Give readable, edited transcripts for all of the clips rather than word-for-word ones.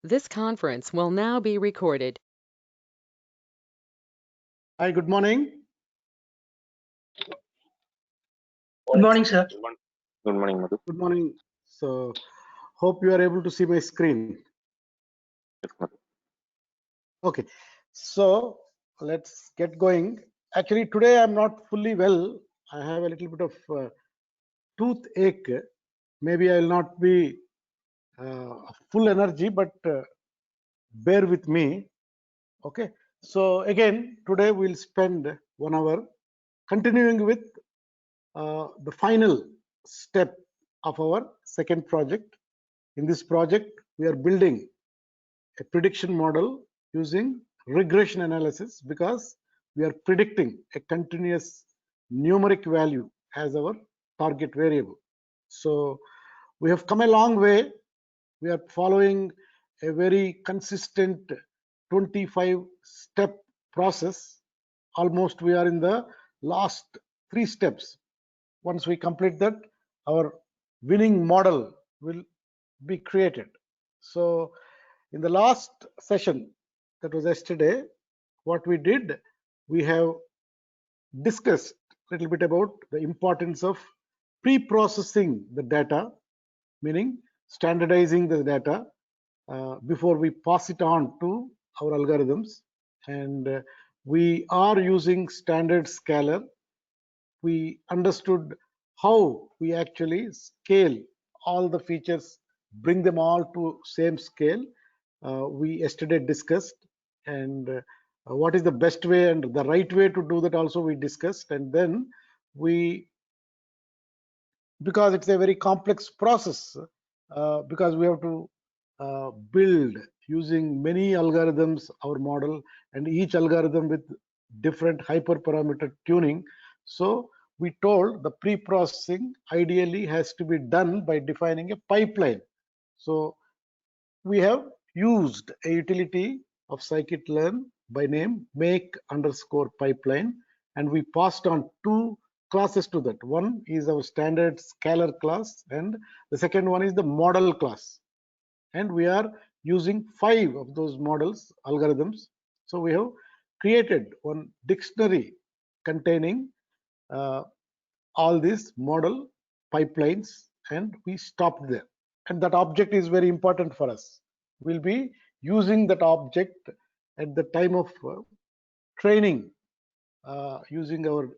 This conference will now be recorded. Hi, good morning. Good morning, sir. Good morning, Madhu. Good morning. So, hope you are able to see my screen. Yes, Madhu. Okay, so let's get going. Actually, today I'm not fully well. I have a little bit of toothache. Maybe I'll not be full energy, but bear with me. Okay, so again, today we'll spend 1 hour continuing with the final step of our second project. In this project, we are building a prediction model using regression analysis because we are predicting a continuous numeric value as our target variable. So we have come a long way. We are following a very consistent 25 step process. Almost we are in the last 3 steps. Once we complete that, our winning model will be created. So in the last session, that was yesterday, what we did, we have discussed a little bit about the importance of pre-processing the data, meaning standardizing the data before we pass it on to our algorithms. And we are using standard scalar. We understood how we actually scale all the features, bring them all to same scale. We yesterday discussed, and what is the best way and the right way to do that also we discussed. And then we, because it's a very complex process, because we have to build using many algorithms our model, and each algorithm with different hyperparameter tuning. So we told the pre-processing ideally has to be done by defining a pipeline. So we have used a utility of scikit-learn by name make_pipeline, and we passed on 2 classes to that. One is our standard scalar class, and the second one is the model class. And we are using 5 of those models algorithms. So we have created one dictionary containing all these model pipelines, and we stopped there. And that object is very important for us. We'll be using that object at the time of training using our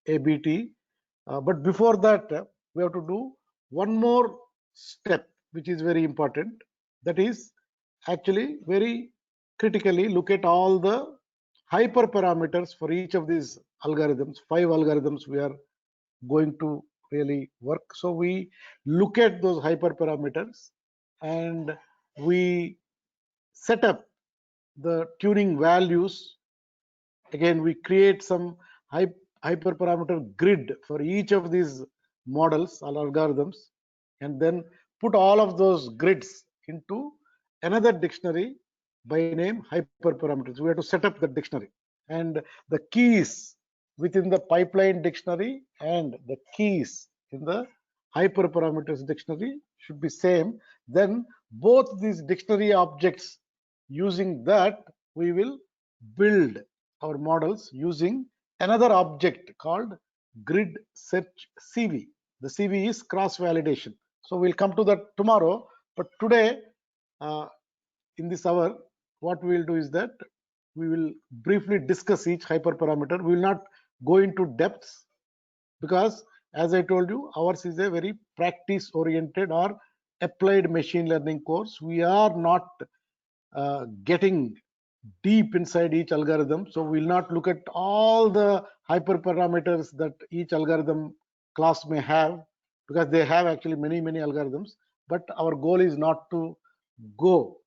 ABT. But before that, we have to do one more step, which is very important. That is actually very critically look at all the hyperparameters for each of these algorithms. 5 algorithms we are going to really work. So we look at those hyperparameters and we set up the tuning values. Again, we create some hyperparameter grid for each of these models or algorithms, and then put all of those grids into another dictionary by name hyperparameters. We have to set up the dictionary, and the keys within the pipeline dictionary and the keys in the hyperparameters dictionary should be same. Then both these dictionary objects, using that we will build our models using another object called grid search CV. The CV is cross validation. So we'll come to that tomorrow, but today in this hour what we will do is that we will briefly discuss each hyperparameter. We will not go into depths because, as I told you, ours is a very practice oriented or applied machine learning course. We are not getting deep inside each algorithm. So we'll not look at all the hyperparameters that each algorithm class may have, because they have actually many algorithms. But our goal is not to go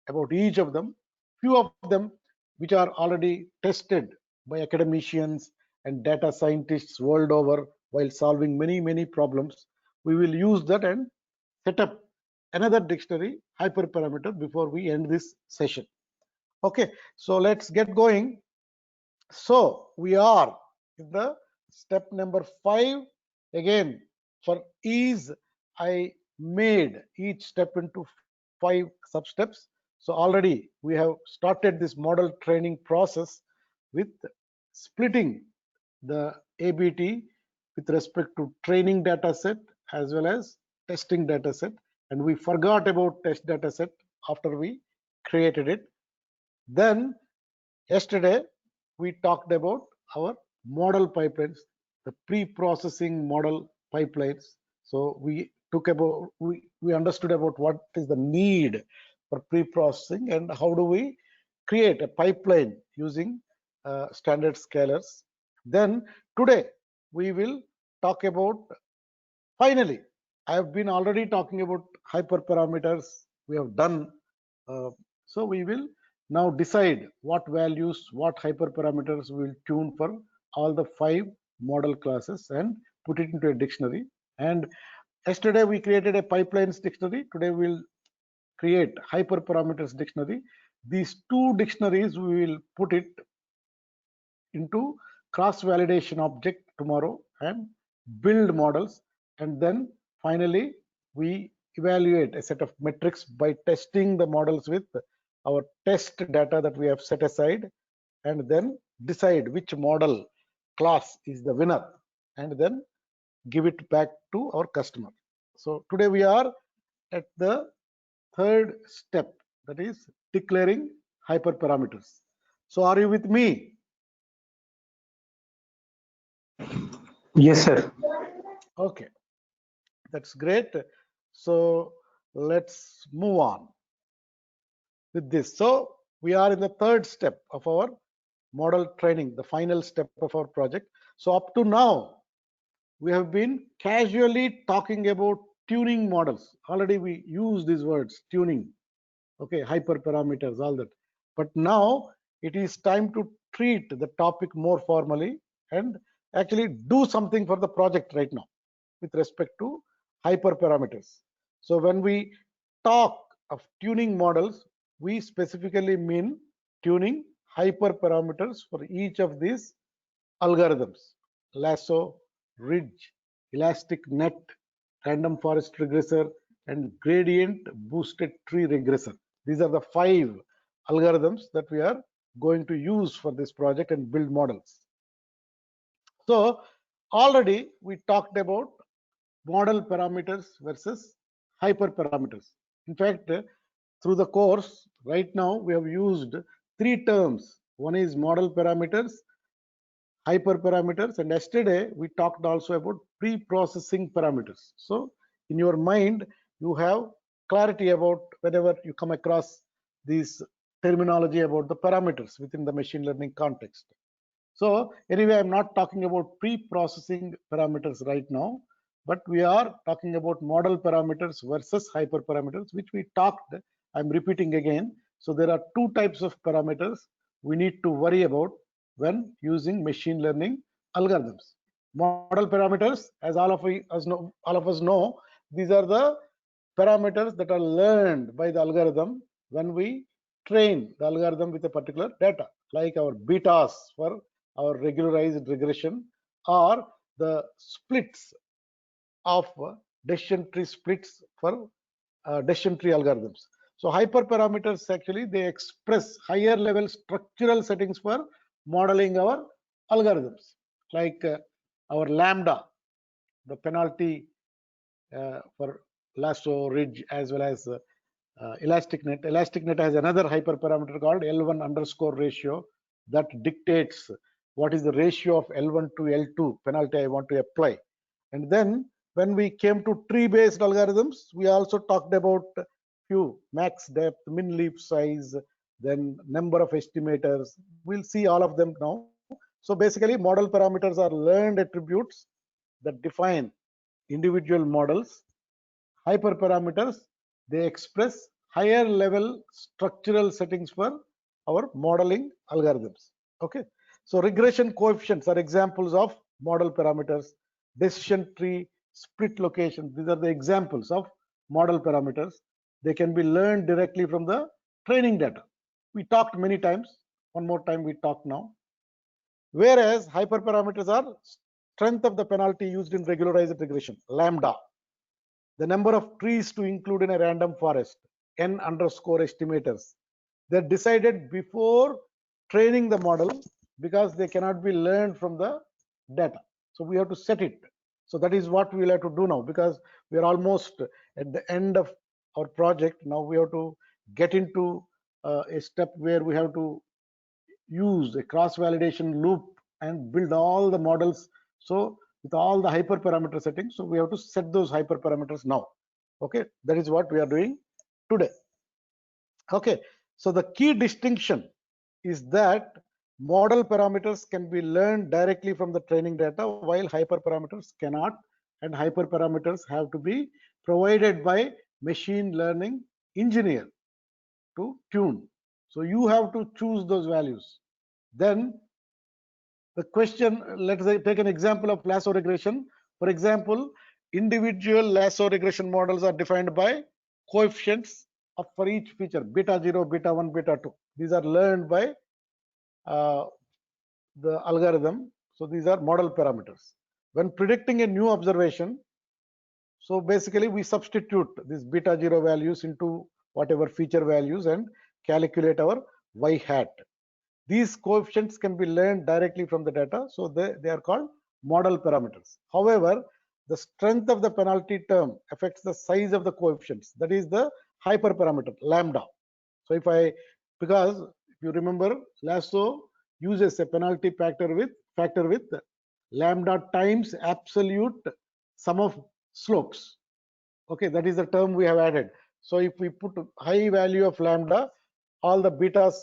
about each of them. Few of them which are already tested by academicians and data scientists world over while solving many problems, we will use that and set up another dictionary hyperparameter before we end this session. Okay, so let's get going. So we are in the step number 5. Again, for ease, I made each step into 5 sub-steps. So already we have started this model training process with splitting the ABT with respect to training data set as well as testing data set, and we forgot about test data set after we created it. Then yesterday we talked about our model pipelines, the pre-processing model pipelines. So we understood about what is the need for pre-processing and how do we create a pipeline using standard scalars. Then today we will talk about, finally, I have been already talking about hyperparameters. We have done, so we will now decide what values, what hyperparameters we will tune for all the 5 model classes and put it into a dictionary. And yesterday we created a pipelines dictionary. Today we will create hyperparameters dictionary. These 2 dictionaries we will put it into cross-validation object tomorrow and build models, and then finally we evaluate a set of metrics by testing the models with our test data that we have set aside, and then decide which model class is the winner and then give it back to our customer. So today we are at the 3rd step, that is declaring hyperparameters. So are you with me? Yes, sir. Okay, that's great. So let's move on with this. So we are in the 3rd step of our model training, the final step of our project. So up to now, we have been casually talking about tuning models. Already we use these words, tuning, okay, hyperparameters, all that. But now it is time to treat the topic more formally and actually do something for the project right now with respect to hyperparameters. So when we talk of tuning models, we specifically mean tuning hyperparameters for each of these algorithms: lasso, ridge, elastic net, random forest regressor, and gradient boosted tree regressor. These are the 5 algorithms that we are going to use for this project and build models. So already we talked about model parameters versus hyperparameters. In fact, through the course right now we have used 3 terms. One is model parameters, hyperparameters, and yesterday we talked also about pre-processing parameters. So in your mind you have clarity about whenever you come across these terminology about the parameters within the machine learning context. So anyway, I'm not talking about pre-processing parameters right now, but we are talking about model parameters versus hyperparameters, which we talked. I'm repeating again. So there are 2 types of parameters we need to worry about when using machine learning algorithms. Model parameters, as all of us know, these are the parameters that are learned by the algorithm when we train the algorithm with a particular data, like our betas for our regularized regression, or the splits of decision tree splits for decision tree algorithms. So hyperparameters actually they express higher level structural settings for modeling our algorithms, like our lambda, the penalty for lasso, ridge, as well as elastic net. Elastic net has another hyperparameter called L1 underscore ratio that dictates what is the ratio of L1 to L2 penalty I want to apply. And then when we came to tree-based algorithms, we also talked about few: max depth, min leaf size, then number of estimators. We'll see all of them now. So basically, model parameters are learned attributes that define individual models. Hyperparameters, they express higher level structural settings for our modeling algorithms. Okay, so regression coefficients are examples of model parameters. Decision tree split location, these are the examples of model parameters. They can be learned directly from the training data. We talked many times. One more time we talk now. Whereas hyperparameters are strength of the penalty used in regularized regression, lambda, the number of trees to include in a random forest, n underscore estimators. They're decided before training the model because they cannot be learned from the data. So we have to set it. So that is what we'll have to do now, because we are almost at the end of our project. Now we have to get into a step where we have to use a cross validation loop and build all the models. So with all the hyperparameter settings, so we have to set those hyperparameters now. Okay, that is what we are doing today. Okay, so the key distinction is that model parameters can be learned directly from the training data, while hyperparameters cannot, and hyperparameters have to be provided by machine learning engineer to tune. So you have to choose those values. Then the question, let's say, take an example of lasso regression. For example, individual lasso regression models are defined by coefficients for each feature, beta 0, beta 1, beta 2. These are learned by the algorithm. So these are model parameters. When predicting a new observation, so basically we substitute these beta 0 values into whatever feature values and calculate our y hat. These coefficients can be learned directly from the data, so they are called model parameters. However, the strength of the penalty term affects the size of the coefficients, that is the hyperparameter lambda. So because if you remember, lasso uses a penalty factor with lambda times absolute sum of slopes. Okay, that is the term we have added. So if we put high value of lambda, all the betas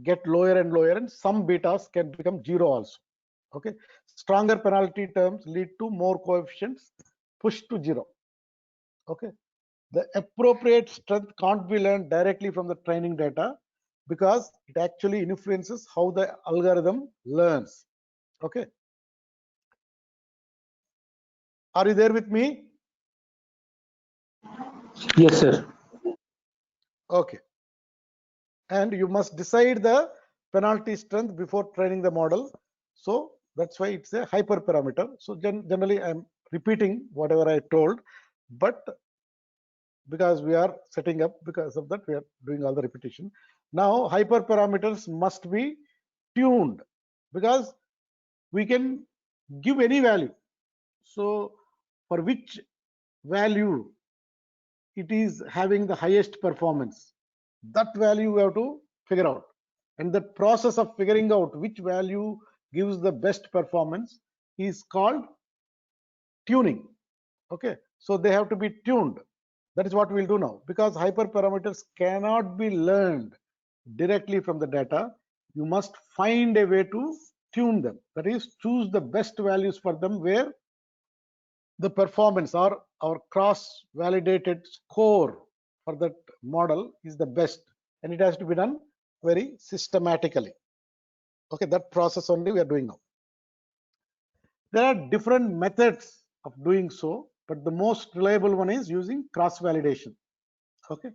get lower and lower, and some betas can become 0 also. Okay, stronger penalty terms lead to more coefficients pushed to 0. Okay, the appropriate strength can't be learned directly from the training data because it actually influences how the algorithm learns. Okay, are you there with me? Yes, sir. Okay, and you must decide the penalty strength before training the model. So that's why it's a hyperparameter. So generally I'm repeating whatever I told, but because we are setting up, because of that we are doing all the repetition. Now hyperparameters must be tuned because we can give any value. So for which value it is having the highest performance, that value we have to figure out. And the process of figuring out which value gives the best performance is called tuning. Okay, so they have to be tuned. That is what we'll do now. Because hyperparameters cannot be learned directly from the data, you must find a way to tune them. That is, choose the best values for them where the performance or our cross validated score for that model is the best, and it has to be done very systematically. Okay, that process only we are doing now. There are different methods of doing so, but the most reliable one is using cross validation. Okay,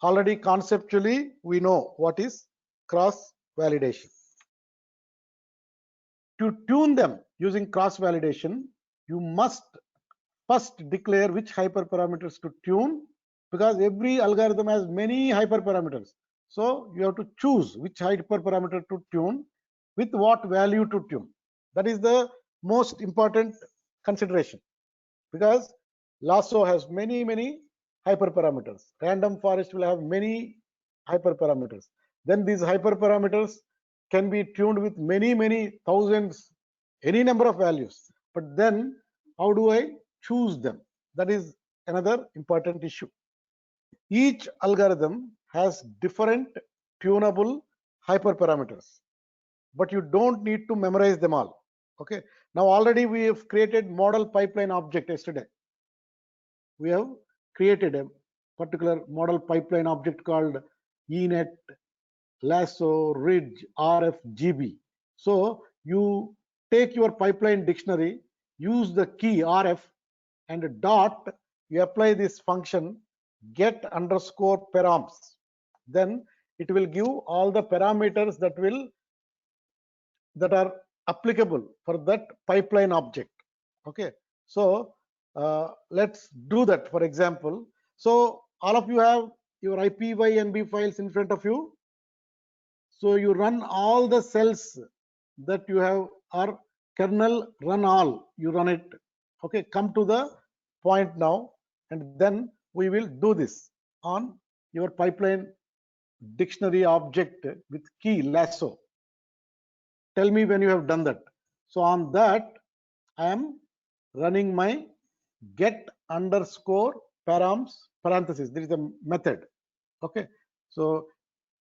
already conceptually we know what is cross validation. To tune them using cross validation, you must first declare which hyperparameters to tune, because every algorithm has many hyperparameters. So you have to choose which hyperparameter to tune with what value to tune. That is the most important consideration, because lasso has many hyperparameters. Random forest will have many hyperparameters. Then these hyperparameters can be tuned with many thousands, any number of values. But then how do I choose them? That is another important issue. Each algorithm has different tunable hyperparameters, but you don't need to memorize them all. Okay, now already we have created model pipeline object yesterday. We have created a particular model pipeline object called eNet, lasso, ridge, RF, GB. So you take your pipeline dictionary, use the key RF and dot, you apply this function get underscore params. Then it will give all the parameters that are applicable for that pipeline object. Okay, so let's do that. For example, So all of you have your IPYNB files in front of you. So you run all the cells that you have, or kernel run all, you run it. Okay, come to the point now, and then we will do this on your pipeline dictionary object with key lasso. Tell me when you have done that. So on that, I am running my get underscore params parenthesis. There is a method. Okay, so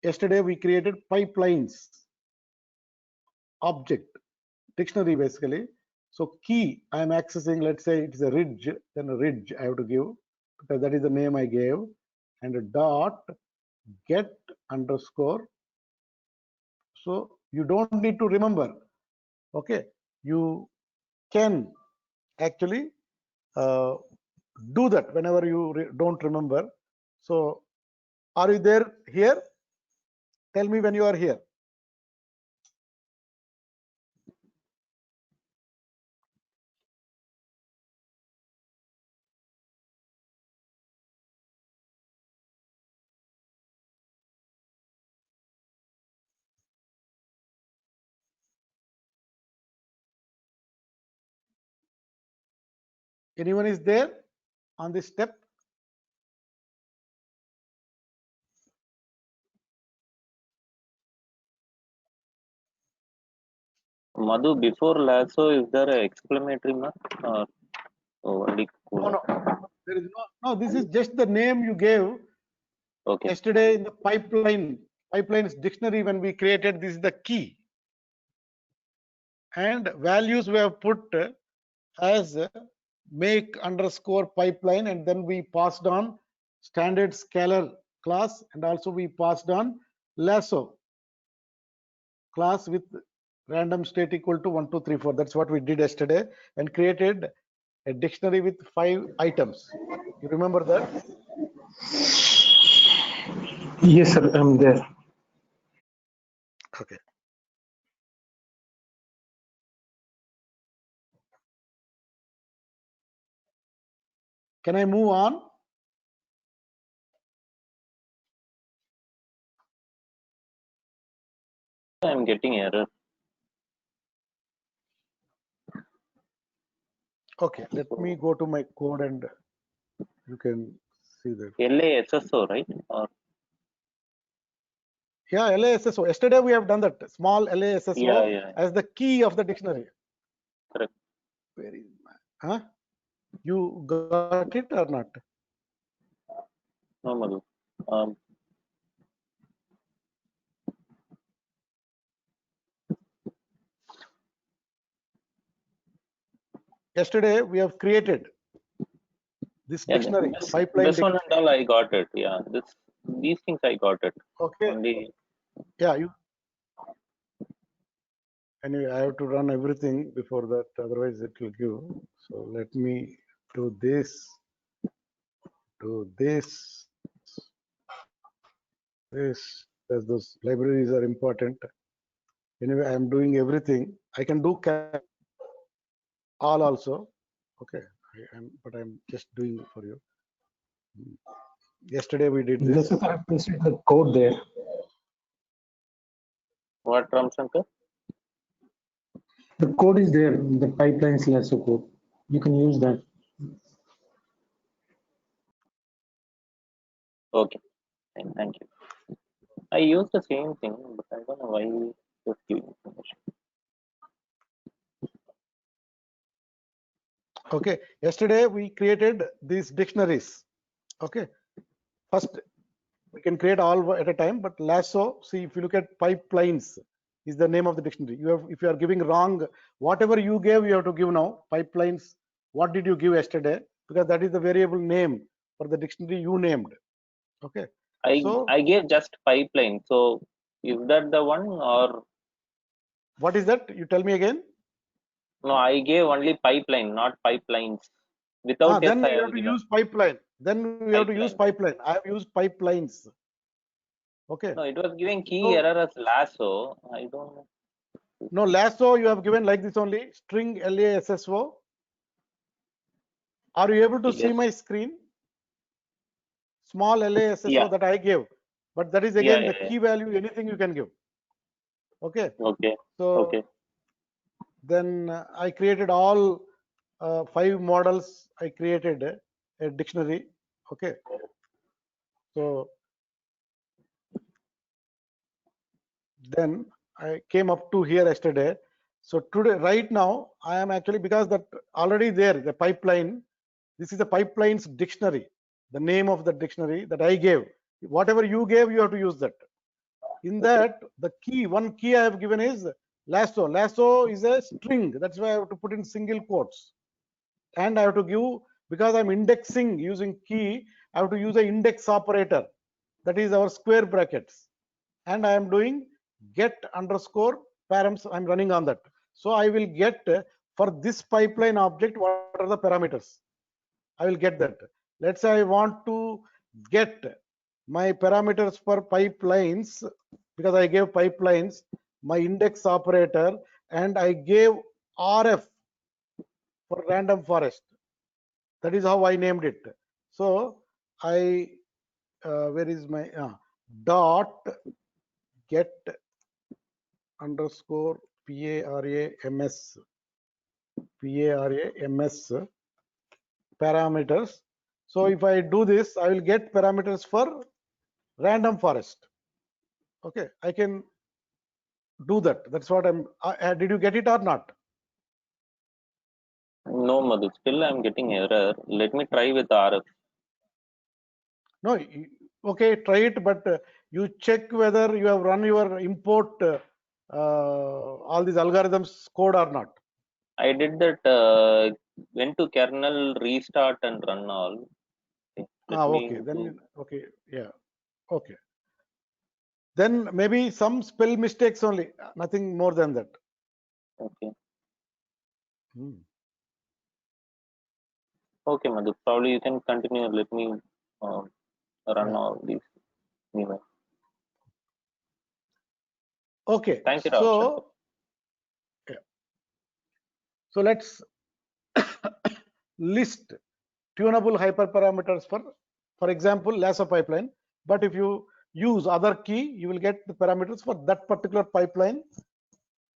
yesterday we created pipelines object dictionary basically. So key I am accessing, let's say it's a ridge, then a ridge I have to give because that is the name I gave, and a dot get underscore. So you don't need to remember. Okay, you can actually do that whenever you don't remember. So are you there here? Tell me when you are here. Anyone is there on this step? Madhu, before lasso, is there an exclamatory mark or only No, colon? there is no. This is just the name you gave Okay. yesterday in the pipelines dictionary when we created. This is the key, and values we have put as make underscore pipeline, and then we passed on standard scalar class, and also we passed on lasso class with random state equal to 1 2 3 4. That's what we did yesterday, and created a dictionary with 5 items. You remember that? Yes, sir. I'm there. Okay. Can I move on? I'm getting error. Okay, let me go to my code and you can see that. LASSO, right? Or Yeah, LASSO. Yesterday we have done that small LASSO yeah. as the key of the dictionary. Correct. Where is my, huh? You got it or not? No, Madhu. Yesterday we have created this Yeah, dictionary, this pipeline one dictionary. and all I got it. Yeah, these things I got it. Okay. Only Yeah, you. Anyway, I have to run everything before that, otherwise it will give. So let me do this, this, as those libraries are important. Anyway, I am doing everything. I can do all also. Okay, but I'm just doing for you. Yesterday we did this. Just to correct the code there. what, Ramshankar? The code is there, the pipelines lasso code. You can use that. Okay, fine, thank you. I use the same thing, but I don't know why you just give information. Okay, yesterday we created these dictionaries. Okay, first we can create all at a time, but lasso, see, if you look at pipelines is the name of the dictionary. You have, if you are giving wrong, whatever you gave, you have to give now. Pipelines, what did you give yesterday? Because that is the variable name for the dictionary you named. Okay, so I gave just pipeline. So is that the one or what is that? You tell me again. no? I gave only pipeline, not pipelines. Without S, Then I you have have to given use pipeline. Then we have to use pipeline. I have used pipelines. Okay. No, it was giving key So, error as lasso. I don't know. no, lasso you have given like this only, string LASSO. Are you able to see Yes. my screen? small LASSO Yeah. that I gave, but that is Yeah, again yeah, the yeah. key value, anything you can give. Okay. Okay. So Okay. then I created all 5 models. I created a dictionary. Okay. So then I came up to here yesterday. So today, right now, I am actually, because that already there, the pipeline, this is the pipelines dictionary, the name of the dictionary that I gave. Whatever you gave, you have to use that. In that, the key, one key I have given is lasso. Lasso is a string. That's why I have to put in single quotes. And I have to give, because I'm indexing using key, I have to use an index operator. That is our square brackets. And I am doing get underscore params. I'm running on that. So I will get for this pipeline object, what are the parameters? I will get that. Let's say I want to get my parameters for pipelines, because I gave pipelines, my index operator, and I gave RF for random forest. That is how I named it. So I, where is my dot get underscore params parameters. So if I do this, I will get parameters for random forest. Okay, I can do that. That's what I'm. Did you get it or not? No, Madhu. Still, I'm getting error. Let me try with RF. No. Okay, try it, but you check whether you have run your import all these algorithms code or not. I did that. Went to kernel, restart, and run all. Okay. Let me Okay. Then do. okay. Yeah. Okay. Then maybe some spell mistakes only. Nothing more than that. Okay. Hmm. Okay, Madhu. Probably you can continue. Let me run Yeah. all these. Anyway. Okay. Thank you, Rao Shankar. Yeah. So let's list tunable hyperparameters for example, lasso pipeline. But if you use other key, you will get the parameters for that particular pipeline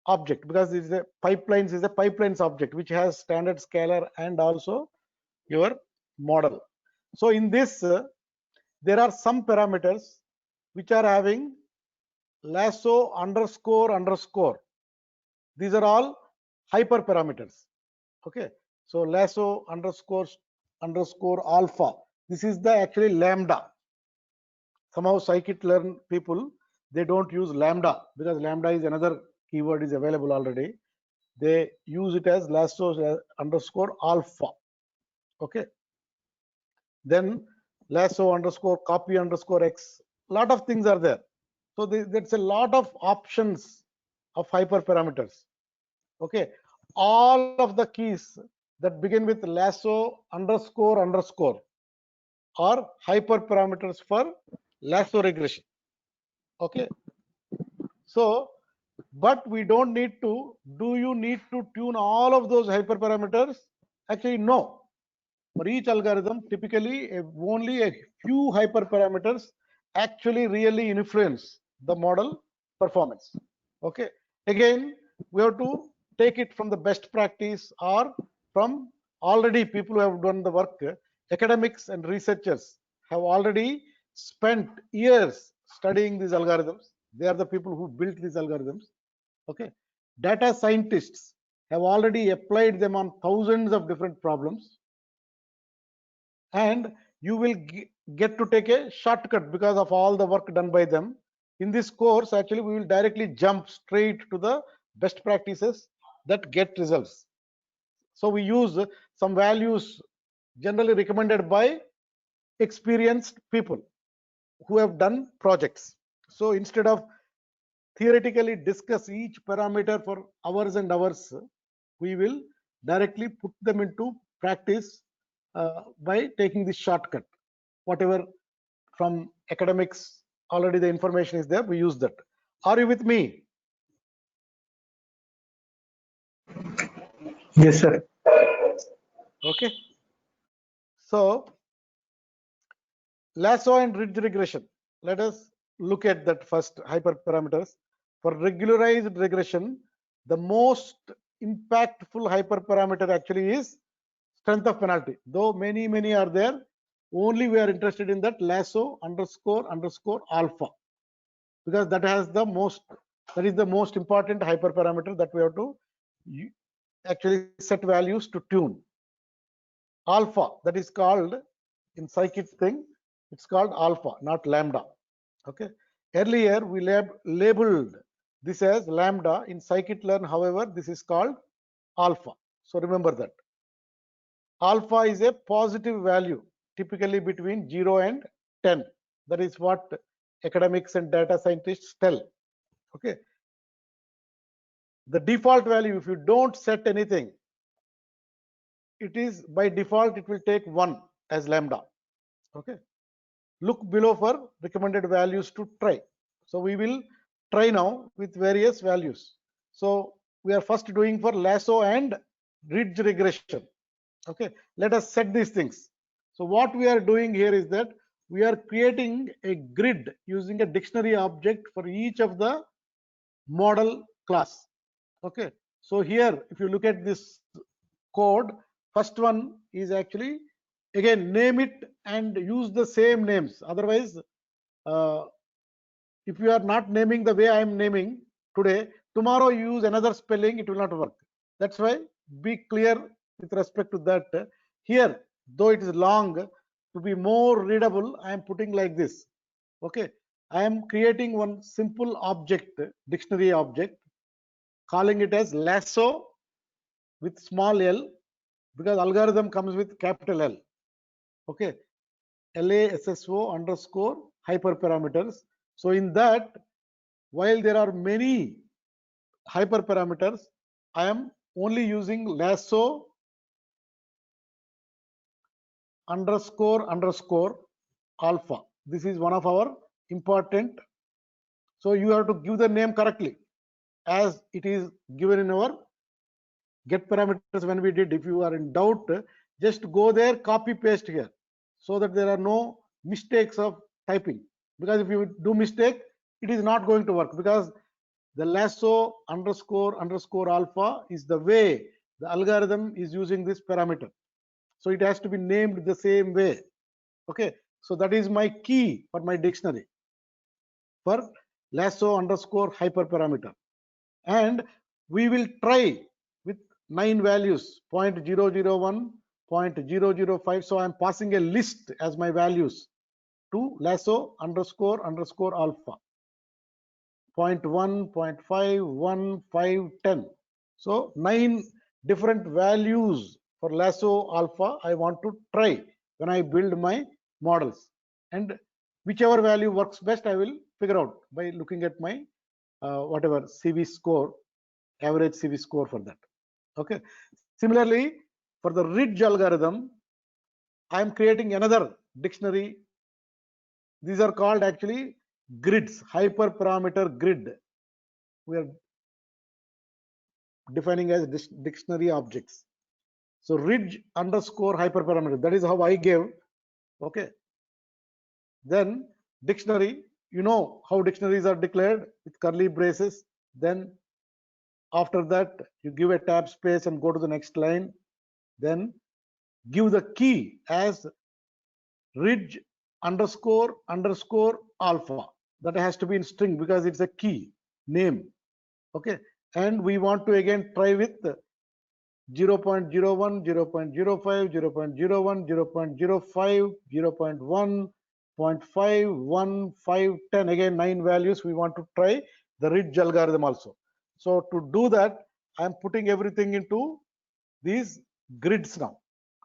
object, because this is a pipelines object which has standard scalar and also your model. So in this, there are some parameters which are having lasso underscore underscore. These are all hyperparameters. Okay, so lasso underscore underscore alpha. This is the actually lambda. Somehow scikit-learn people, they don't use lambda, because lambda is another keyword is available already. They use it as lasso underscore alpha. Okay. Then lasso underscore copy underscore x. Lot of things are there. So that's a lot of options of hyperparameters. Okay. All of the keys that begin with lasso underscore underscore are hyperparameters for lasso regression. Okay. So, but we don't need to. Do you need to tune all of those hyperparameters? Actually, no. For each algorithm, typically only a few hyperparameters actually really influence the model performance. Okay. Again, we have to take it from the best practice or from already people who have done the work. Academics and researchers have already spent years studying these algorithms. They are the people who built these algorithms. Okay. Data scientists have already applied them on thousands of different problems. And you will get to take a shortcut because of all the work done by them. In this course, actually, we will directly jump straight to the best practices that get results. So we use some values generally recommended by experienced people who have done projects. So instead of theoretically discuss each parameter for hours and hours, we will directly put them into practice by taking this shortcut. Whatever from academics, already the information is there, we use that. Are you with me? Yes, sir. Okay. So lasso and ridge regression. Let us look at that first, hyperparameters. For regularized regression, the most impactful hyperparameter actually is strength of penalty. Though many are there, only we are interested in that lasso __ alpha, because that is the most important hyperparameter that we have to actually set values to tune. Alpha, that is called in scikit thing, it's called alpha, not lambda. Okay, earlier we labeled this as lambda. In scikit-learn, however, this is called alpha. So remember that alpha is a positive value, typically between 0 and 10. That is what academics and data scientists tell. Okay, the default value, if you don't set anything, it is by default it will take 1 as lambda. Okay, look below for recommended values to try. So we will try now with various values. So we are first doing for lasso and ridge regression. Okay, let us set these things. So what we are doing here is that we are creating a grid using a dictionary object for each of the model class. Okay, so here if you look at this code, first one is actually, again, name it and use the same names. Otherwise, if you are not naming the way I am naming today, tomorrow you use another spelling, it will not work. That's why be clear with respect to that. Here, though it is long, to be more readable, I am putting like this. Okay, I am creating one simple object, dictionary object, calling it as lasso with small l, because algorithm comes with capital L. Okay, LASSO _ hyperparameters. So in that, while there are many hyperparameters, I am only using lasso __ alpha. This is one of our important. So you have to give the name correctly as it is given in our get parameters when we did. If you are in doubt, just go there, copy paste here, so that there are no mistakes of typing. Because if you do mistake, it is not going to work, because the lasso __ alpha is the way the algorithm is using this parameter. So it has to be named the same way. Okay, so that is my key for my dictionary for lasso _ hyperparameter. And we will try with 9 values, 0.001, 0.005. So I'm passing a list as my values to lasso __ alpha, 0.1, 0.5, 1, 5, 10. So 9 different values for lasso alpha I want to try when I build my models. And whichever value works best, I will figure out by looking at my whatever CV score, average CV score for that. Okay. Similarly, for the ridge algorithm, I am creating another dictionary. These are called actually grids, hyperparameter grid. We are defining as dictionary objects. So ridge _ hyperparameter, that is how I gave. Okay. Then dictionary, you know how dictionaries are declared with curly braces. Then after that, you give a tab space and go to the next line. Then give the key as ridge __ alpha. That has to be in string because it's a key name. Okay, and we want to again try with 0.01, 0.05, 0.01, 0.05, 0.1, 0.5, 1, 5, 10. Again 9 values we want to try the ridge algorithm also. So to do that, I am putting everything into these grids now.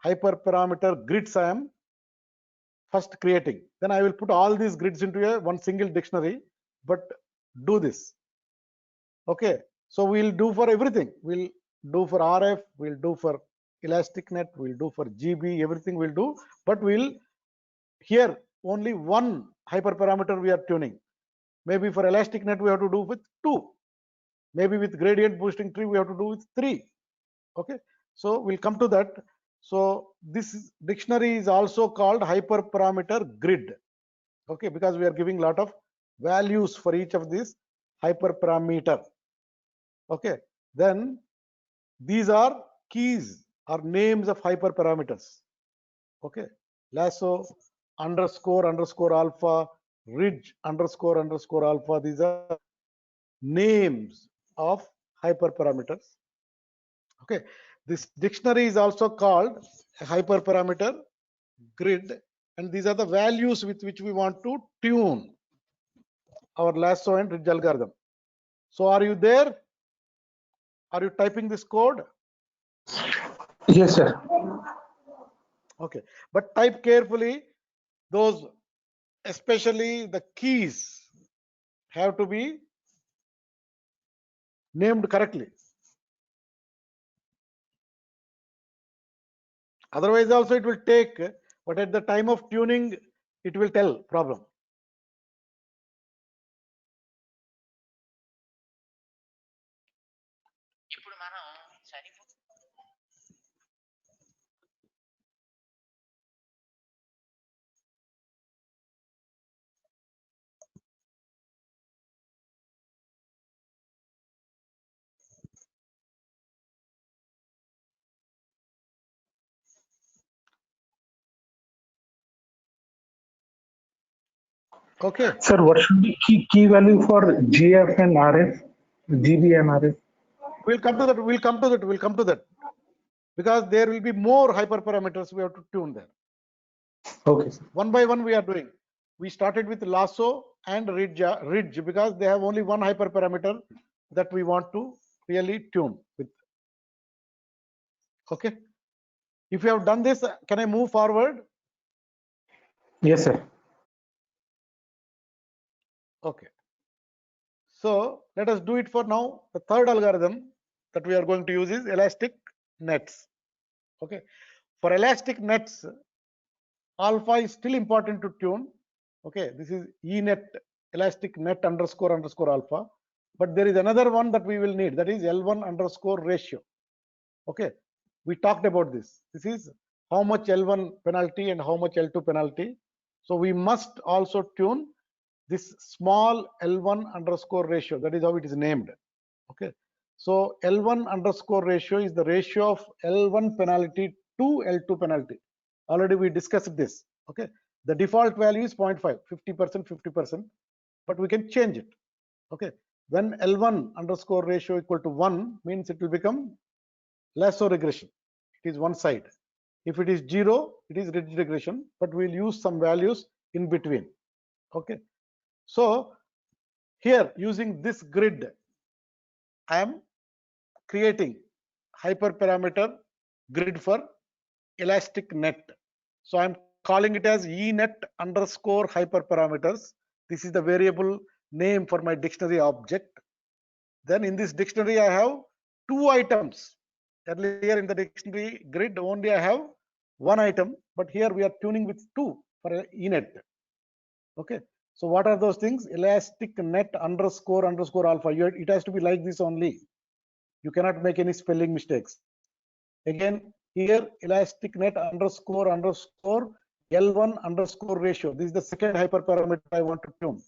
Hyperparameter grids I am first creating. Then I will put all these grids into one single dictionary. But do this. Okay, so we'll do for everything. We'll do for RF, we'll do for ElasticNet, we'll do for GB, everything we'll do. But we'll here only one hyperparameter we are tuning. Maybe for ElasticNet we have to do with 2. Maybe with gradient boosting tree we have to do with 3. Okay, so we'll come to that. So this dictionary is also called hyperparameter grid. Okay, because we are giving a lot of values for each of these hyperparameter. Okay, then these are keys or names of hyperparameters. Okay, lasso underscore alpha, ridge underscore alpha. These are names of hyperparameters. Okay, this dictionary is also called a hyperparameter grid, and these are the values with which we want to tune our lasso and ridge algorithm. So are you there? Are you typing this code? Yes, sir. Okay, but type carefully. Those, especially the keys, have to be named correctly. Otherwise also it will take, but at the time of tuning it will tell problem. Okay, Sir, what should be key value for GF and RF, GB and RF? we'll come to that. Because there will be more hyperparameters we have to tune there. Okay, sir. One by one we are doing. We started with lasso and ridge because they have only one hyperparameter that we want to really tune with. Okay, if you have done this, can I move forward? Yes, sir. Okay, so let us do it for now. The third algorithm that we are going to use is elastic nets. Okay, for elastic nets, alpha is still important to tune. Okay, this is enet, elastic net underscore alpha, but there is another one that we will need, that is L1 underscore ratio. Okay, we talked about this. This is how much L1 penalty and how much L2 penalty. So we must also tune this small L1 underscore ratio. That is how it is named. Okay, so L1 underscore ratio is the ratio of L1 penalty to L2 penalty. Already we discussed this. Okay, the default value is 0.5, 50%, but we can change it. Okay, when L1 underscore ratio equal to 1 means it will become lasso regression. It is one side. If it is 0, it is ridge regression, but we'll use some values in between. Okay, so here using this grid, I am creating hyperparameter grid for elastic net. So I'm calling it as enet underscore hyperparameters. This is the variable name for my dictionary object. Then in this dictionary I have two items. Earlier in the dictionary grid only I have one item, but here we are tuning with two for enet. Okay, so what are those things? Elastic net underscore alpha. It has to be like this only. You cannot make any spelling mistakes. Again, here elastic net underscore L1 underscore ratio. This is the second hyperparameter I want to tune.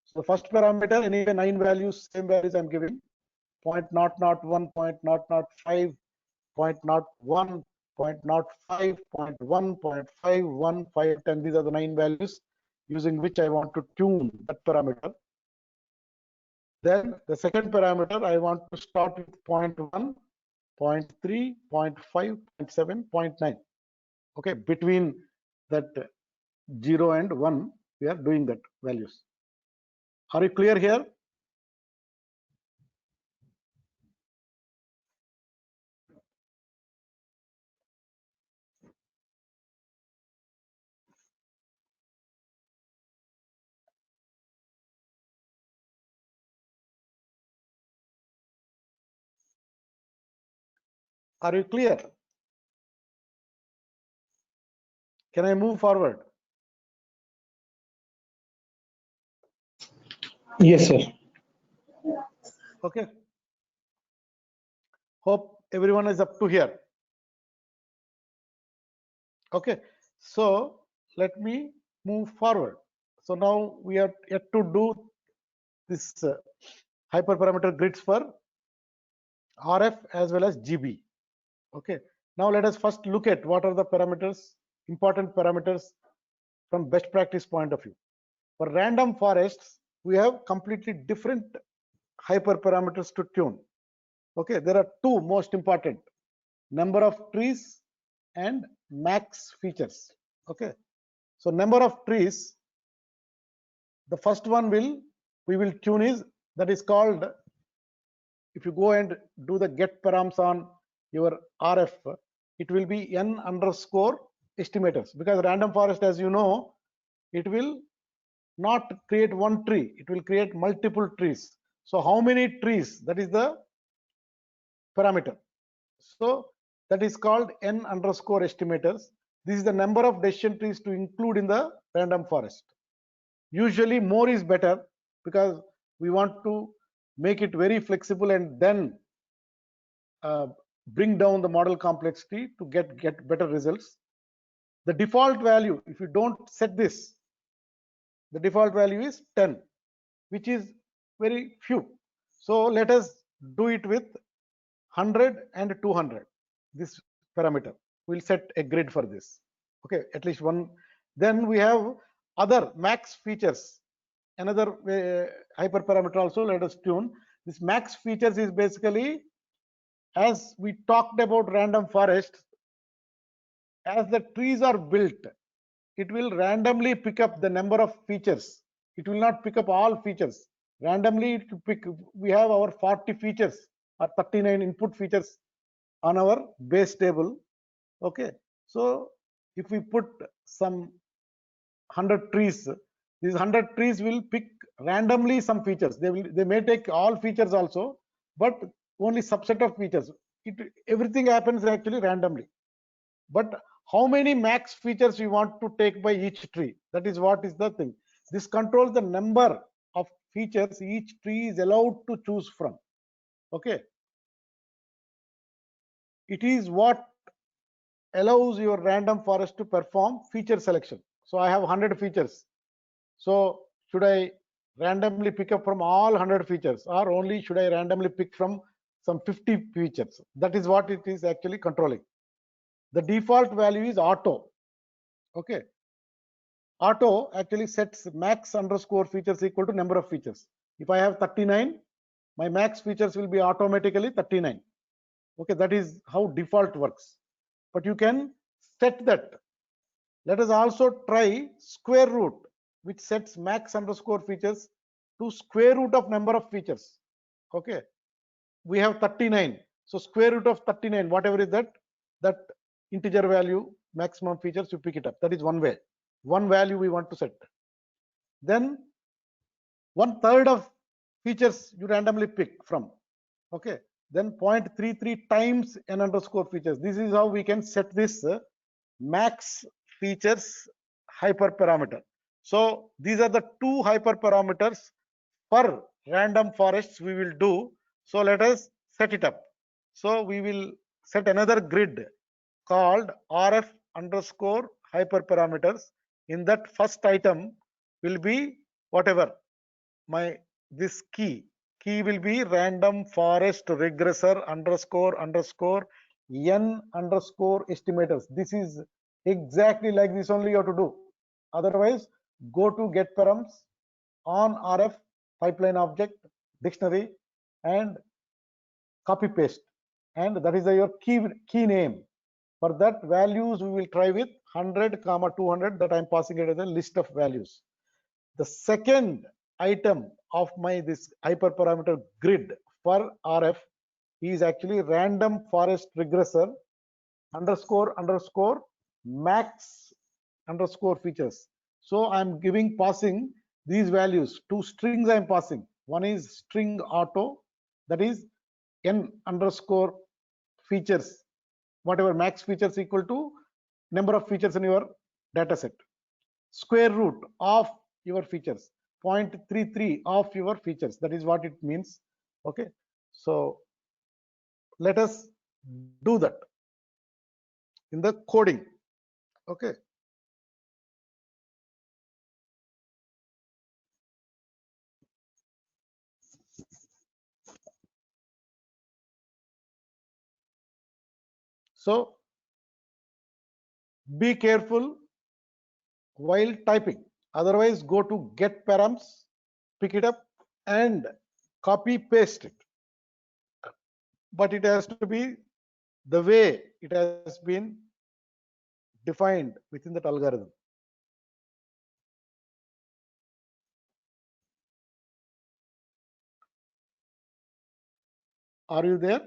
So the first parameter, anyway, 9 values, same values I'm giving. 0.001, 0.005, 0.01, 0.05, 0.1, 0.5, 5, 10. These are the 9 values using which I want to tune that parameter. Then the second parameter, I want to start with 0.1, 0.3, 0.5, 0.7, 0.9. Okay, between that 0 and 1, we are doing that values. Are you clear here? Are you clear? Can I move forward? Yes, sir. Okay. Hope everyone is up to here. Okay, so let me move forward. So now we are yet to do this hyperparameter grids for RF as well as GB. Okay, now let us first look at what are the parameters, important parameters from best practice point of view. For random forests, we have completely different hyperparameters to tune. Okay, there are two most important: number of trees and max features. Okay, so number of trees, the first one we will tune is, that is called, if you go and do the get params on your RF, it will be n underscore estimators, because random forest, as you know, it will not create one tree, it will create multiple trees. So how many trees, that is the parameter. So that is called n underscore estimators. This is the number of decision trees to include in the random forest. Usually more is better, because we want to make it very flexible and then bring down the model complexity to get better results. The default value, if you don't set this, the default value is 10, which is very few. So let us do it with 100 and 200, this parameter. We'll set a grid for this. Okay, at least one. Then we have other max features, another hyperparameter also. Let us tune. This max features is basically, as we talked about random forest, as the trees are built, it will randomly pick up the number of features. It will not pick up all features. Randomly it will pick. We have our 40 features or 39 input features on our base table. Okay, so if we put some 100 trees, these 100 trees will pick randomly some features. They may take all features also, but only subset of features. Everything happens actually randomly. But how many max features we want to take by each tree, that is what is the thing. This controls the number of features each tree is allowed to choose from. Okay, it is what allows your random forest to perform feature selection. So I have 100 features. So should I randomly pick up from all 100 features, or only should I randomly pick from some 50 features? That is what it is actually controlling. The default value is auto. Okay, auto actually sets max underscore features equal to number of features. If I have 39, my max features will be automatically 39. Okay, that is how default works. But you can set that. Let us also try square root, which sets max underscore features to square root of number of features. Okay, we have 39. So square root of 39, whatever is that integer value, maximum features, you pick it up. That is one way. One value we want to set. Then 1/3 of features you randomly pick from. Okay, then 0.33 times n underscore features. This is how we can set this max features hyperparameter. So these are the two hyperparameters for random forests we will do. So let us set it up. So we will set another grid called RF underscore hyperparameters. In that first item will be whatever this key will be random forest regressor underscore n underscore estimators. This is exactly like this only you have to do. Otherwise, go to get params on RF pipeline object dictionary and copy paste, and that is your key name. For that values we will try with 100, 200, that I am passing it as a list of values. The second item of my this hyperparameter grid for RF is actually random forest regressor underscore max underscore features. So I'm passing these values, two strings I'm passing. One is string auto, that is n underscore features, whatever max features equal to number of features in your data set. Square root of your features, 0.33 of your features. That is what it means. Okay, so let us do that in the coding. Okay. So be careful while typing. Otherwise, go to get params, pick it up and copy paste it. But it has to be the way it has been defined within that algorithm. Are you there?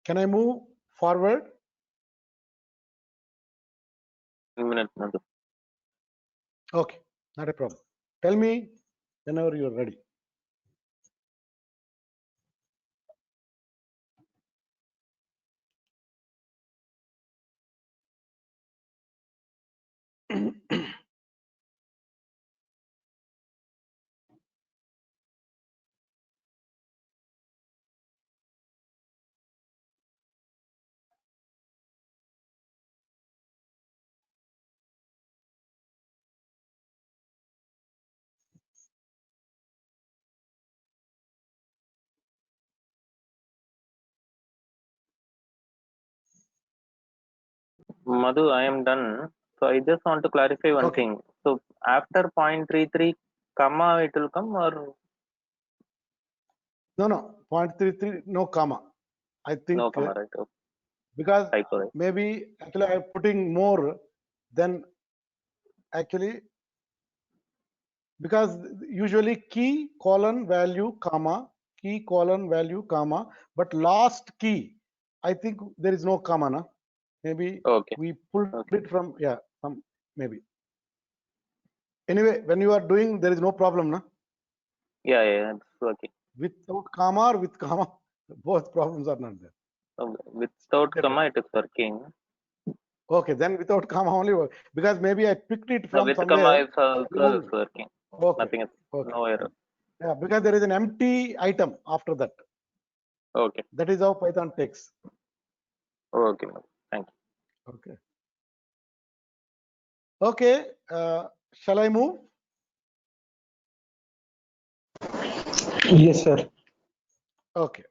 Can I move forward? 1 minute, Madhu. Okay, not a problem. Tell me whenever you're ready. Madhu, I am done. So I just want to clarify one Okay. thing. So after 0.33 comma it will come, or No, 0.33, no comma. I think no comma, right? Okay. because Typo, right? maybe actually I'm putting more than actually, because usually key colon value comma, key colon value comma, but last key, I think there is no comma, na? Maybe Okay. we pulled Okay. it from, yeah, from maybe. Anyway, when you are doing, there is no problem, na? Yeah, it's working. Without comma or with comma, both problems are not there. Without Okay, comma it is working. okay, then without comma only work, because maybe I picked it No, from with comma somewhere. is also Old. is working. Okay, Nothing is, okay, no error. yeah, because there is an empty item after that. Okay. That is how Python takes. Okay, Madhu. Thank you. Okay. Okay, shall I move? Yes, sir. Okay,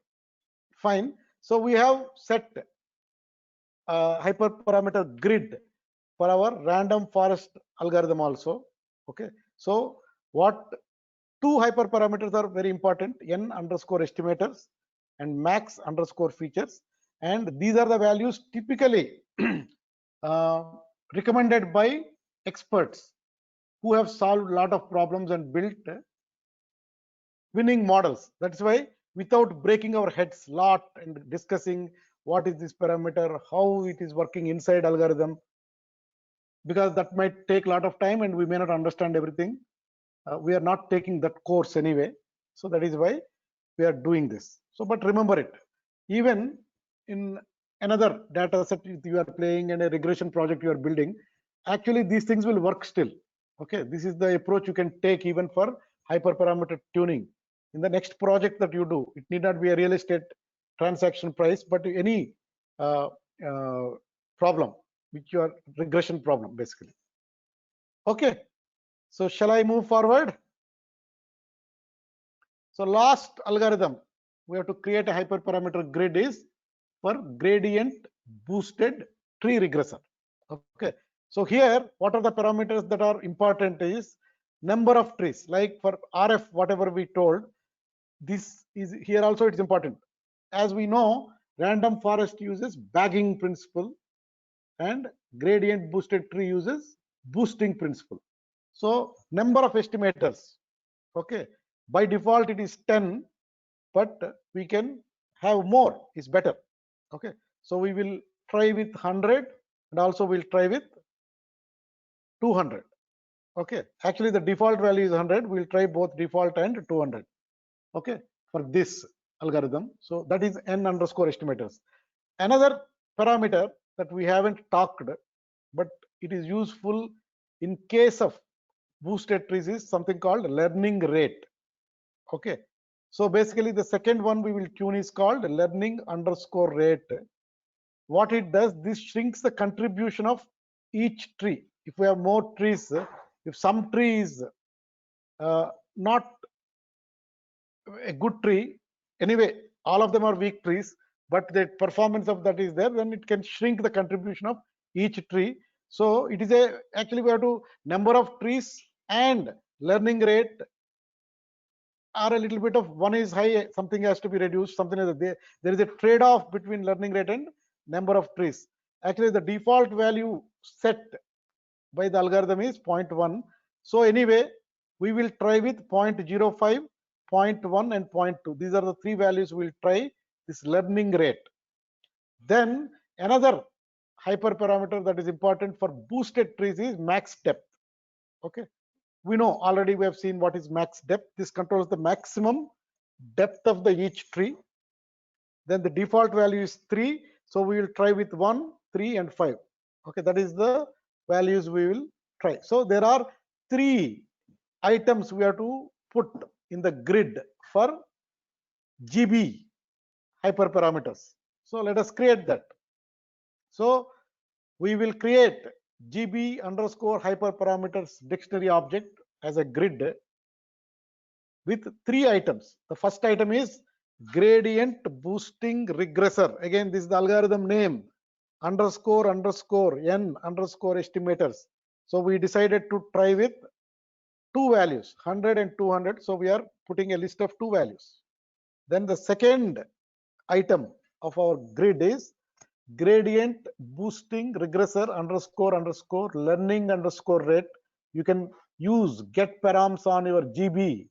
fine. So we have set hyperparameter grid for our random forest algorithm also. Okay, so what two hyperparameters are very important: n underscore estimators and max underscore features, and these are the values typically recommended by experts who have solved a lot of problems and built winning models. That's why without breaking our heads lot and discussing what is this parameter, how it is working inside algorithm, because that might take a lot of time and we may not understand everything. We are not taking that course anyway. So that is why we are doing this. So, but remember it, even in another data set you are playing and a regression project you are building, actually these things will work still. Okay, this is the approach you can take even for hyperparameter tuning. In the next project that you do, it need not be a real estate transaction price, but any problem which your regression problem basically. Okay, so shall I move forward? So last algorithm we have to create a hyperparameter grid is for gradient boosted tree regressor. Okay, so here what are the parameters that are important is number of trees. Like for RF, whatever we told, this is here also it's important. As we know, random forest uses bagging principle and gradient boosted tree uses boosting principle. So number of estimators, okay, by default it is 10, but we can have more is better. Okay, so we will try with 100 and also we'll try with 200. Okay, actually the default value is 100. We'll try both default and 200. Okay, for this algorithm. So that is n underscore estimators. Another parameter that we haven't talked, but it is useful in case of boosted trees, is something called learning rate. Okay, so basically the second one we will tune is called learning underscore rate. What it does, this shrinks the contribution of each tree. If we have more trees, if some tree is not a good tree, anyway all of them are weak trees, but the performance of that is there, then it can shrink the contribution of each tree. So it is a, actually we have to, number of trees and learning rate are a little bit of, one is high, something has to be reduced, something like that. There is a trade-off between learning rate and number of trees. Actually the default value set by the algorithm is 0.1. So anyway we will try with 0.05, 0.1 and 0.2. These are the three values we will try this learning rate. Then another hyperparameter that is important for boosted trees is max depth. Okay, we know already, we have seen what is max depth. This controls the maximum depth of the each tree. Then the default value is 3, so we will try with 1, 3 and 5. Okay, that is the values we will try. So there are 3 items we have to put in the grid for GB hyperparameters. So let us create that. So we will create GB underscore hyperparameters dictionary object as a grid with 3 items. The first item is gradient boosting regressor. Again, this is the algorithm name, underscore underscore n underscore estimators. So we decided to try with 2 values, 100 and 200. So we are putting a list of 2 values. Then the second item of our grid is gradient boosting regressor underscore underscore learning underscore rate. You can use get params on your GB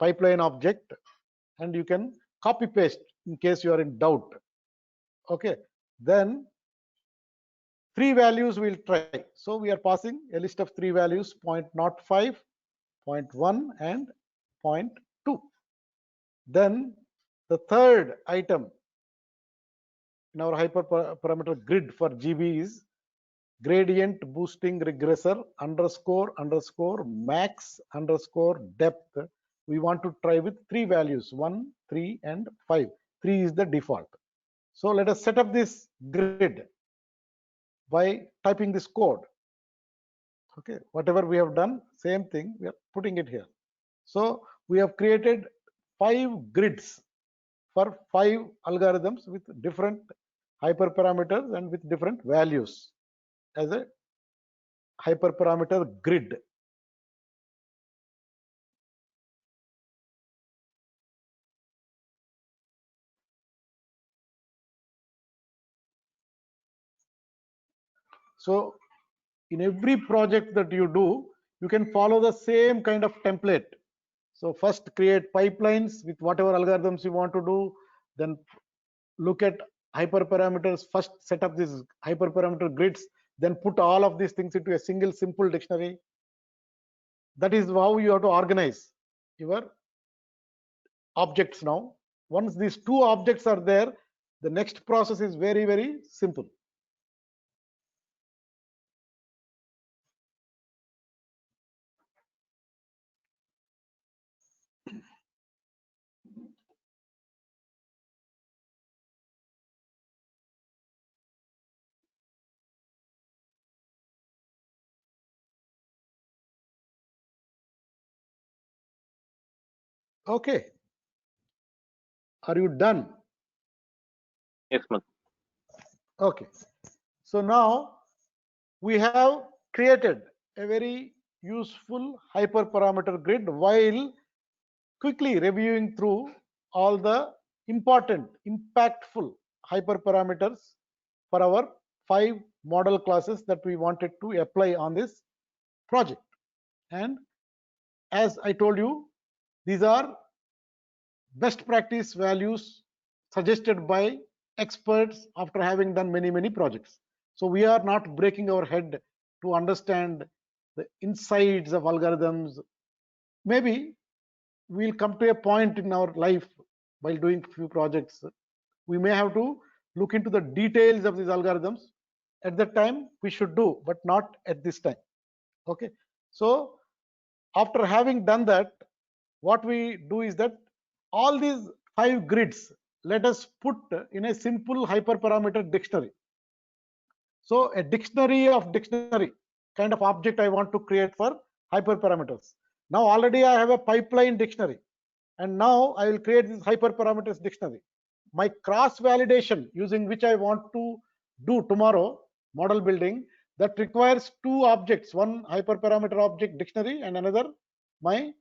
pipeline object and you can copy paste in case you are in doubt. Okay, then 3 values we'll try. So we are passing a list of 3 values, 0.05, 0.1 and 0.2. Then the third item in our hyperparameter grid for GB is gradient boosting regressor underscore underscore max underscore depth. We want to try with 3 values, 1, 3 and 5. 3 is the default. So let us set up this grid by typing this code. Okay, whatever we have done, same thing, we are putting it here. So we have created 5 grids for 5 algorithms with different hyperparameters and with different values as a hyperparameter grid. So in every project that you do, you can follow the same kind of template. So first create pipelines with whatever algorithms you want to do, then look at hyperparameters, first set up these hyperparameter grids, then put all of these things into a single simple dictionary. That is how you have to organize your objects now. Once these 2 objects are there, the next process is very, very simple. Okay, are you done? Yes, ma'am. Okay, so now we have created a very useful hyperparameter grid while quickly reviewing through all the important, impactful hyperparameters for our 5 model classes that we wanted to apply on this project. And as I told you, these are best practice values suggested by experts after having done many projects. So we are not breaking our head to understand the insides of algorithms. Maybe we'll come to a point in our life while doing few projects, we may have to look into the details of these algorithms. At that time we should do, but not at this time. Okay, so after having done that, what we do is that all these 5 grids, let us put in a simple hyperparameter dictionary. So a dictionary of dictionary kind of object I want to create for hyperparameters. Now already I have a pipeline dictionary, and now I will create this hyperparameters dictionary. My cross validation, using which I want to do tomorrow model building, that requires 2 objects, one hyperparameter object dictionary and another my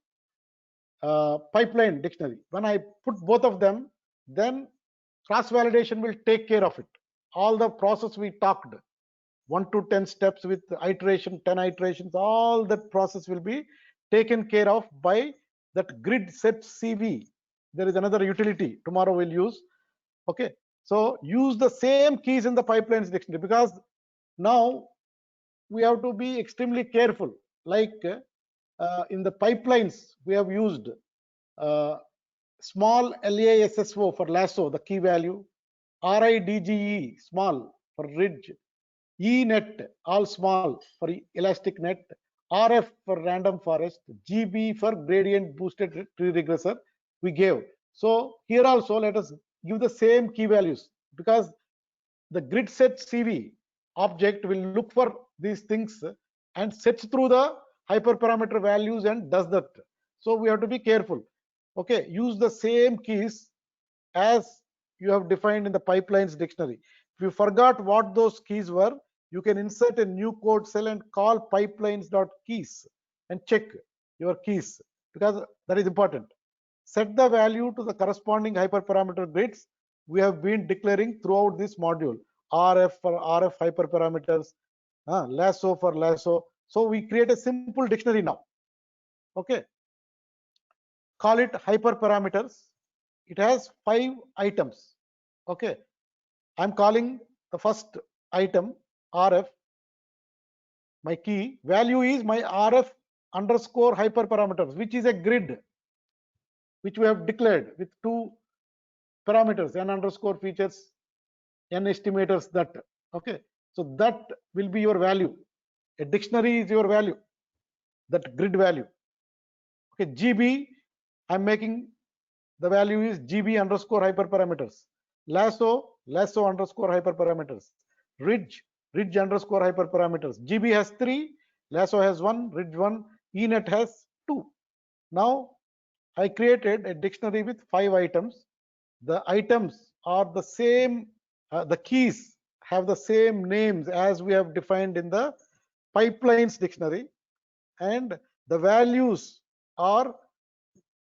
pipeline dictionary. When I put both of them, then cross validation will take care of it. All the process we talked, 1 to 10 steps with iteration, 10 iterations, all that process will be taken care of by that grid set CV. There is another utility tomorrow we'll use. Okay, so use the same keys in the pipelines dictionary, because now we have to be extremely careful. Like in the pipelines we have used small LASSO for lasso, the key value, RIDGE small for ridge, ENet all small for elastic net, RF for random forest, GB for gradient boosted tree regressor we gave. So here also let us give the same key values, because the grid set CV object will look for these things and sets through the hyperparameter values and does that. So we have to be careful. Okay, use the same keys as you have defined in the pipelines dictionary. If you forgot what those keys were, you can insert a new code cell and call pipelines.keys and check your keys, because that is important. Set the value to the corresponding hyperparameter grids we have been declaring throughout this module. RF for RF hyperparameters, lasso for lasso. So we create a simple dictionary now. Okay, call it hyperparameters. It has 5 items. Okay, I'm calling the first item RF. My key value is my RF underscore hyperparameters, which is a grid which we have declared with 2 parameters, n underscore features, n estimators, that. Okay, so that will be your value. A dictionary is your value, that grid value. Okay, GB, I'm making the value is GB underscore hyperparameters. Lasso underscore hyperparameters. Ridge underscore hyperparameters. GB has 3, lasso has 1, ridge 1, ENet has 2. Now I created a dictionary with 5 items. The items are the same, the keys have the same names as we have defined in the pipelines dictionary, and the values are